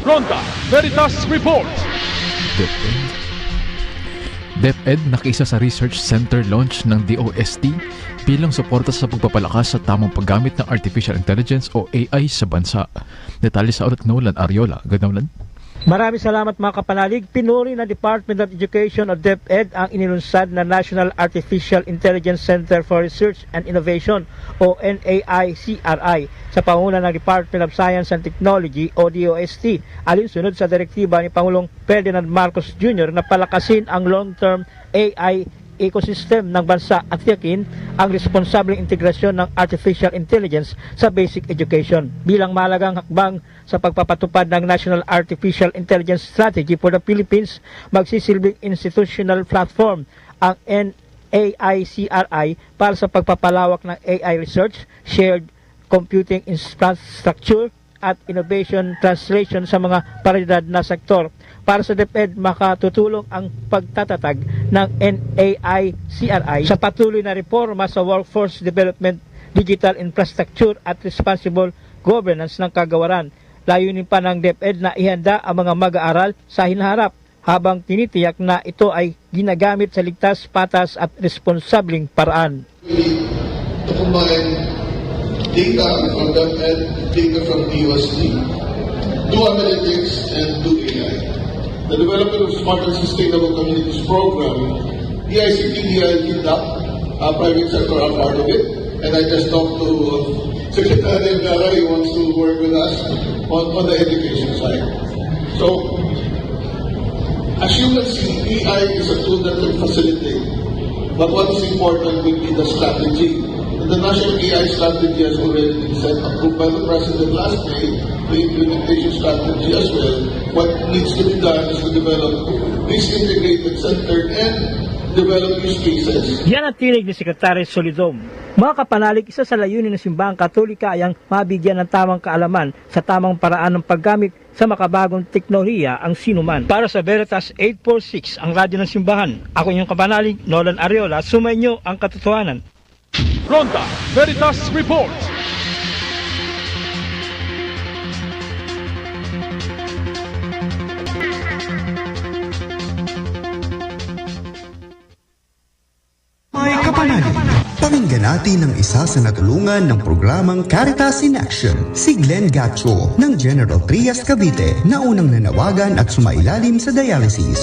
Ronda Veritas Report. DepEd. DepEd nakiisa sa research center launch ng DOST bilang suporta sa pagpapalakas sa tamang paggamit ng Artificial Intelligence o AI sa bansa. Detalye sa ulat Nolan Ariola. Ganolan? Maraming salamat mga kapanalig. Pinuri ng Department of Education o DepEd ang inilunsad na National Artificial Intelligence Center for Research and Innovation o NAICRI sa panguna ng Department of Science and Technology o DOST alinsunod sa direktiba ni Pangulong Ferdinand Marcos Jr. na palakasin ang long-term AI ecosystem ng bansa at tiyakin ang responsableng integrasyon ng artificial intelligence sa basic education. Bilang mahalagang hakbang sa pagpapatupad ng National Artificial Intelligence Strategy for the Philippines, magsisilbing institutional platform ang NAICRI para sa pagpapalawak ng AI research, shared computing infrastructure at innovation translation sa mga prioridad na sektor. Para sa DepEd, makatutulong ang pagtatatag ng NAICRI sa patuloy na reforma sa workforce development, digital infrastructure at responsible governance ng kagawaran. Layunin pa ng DepEd na ihanda ang mga mag-aaral sa hinaharap habang tinitiyak na ito ay ginagamit sa ligtas, patas at responsableng paraan. To combine data from DepEd, data from DOST, do analytics and do AI. The development of Smart and Sustainable Communities program, DICT, DILT, private sector are part of it, and I just talked to Secretary Gara, he wants to work with us on the education side. So, as you can see, AI is a tool that can facilitate, but what is important will be the strategy. And the National AI Strategy has already been set, approved by the President last May, the implementation strategy as well. What needs to be done is to develop this integrated center and develop use cases. Yan ang tinig ni Secretary Solidom. Mga kapanalig, isa sa layunin ng Simbahang Katolika ay ang mabigyan ng tamang kaalaman sa tamang paraan ng paggamit sa makabagong teknolohiya ang sinuman. Para sa Veritas 846, ang radyo ng Simbahan, ako inyong kapanalig, Nolan Ariola, sumainyo ang katotohanan. Ronda Veritas Report. May kapanalig. Pakinggan natin ang isa sa natulungan ng programang Caritas in Action, si Glenn Gacho ng General Trias Cavite na unang nanawagan at sumailalim sa dialysis.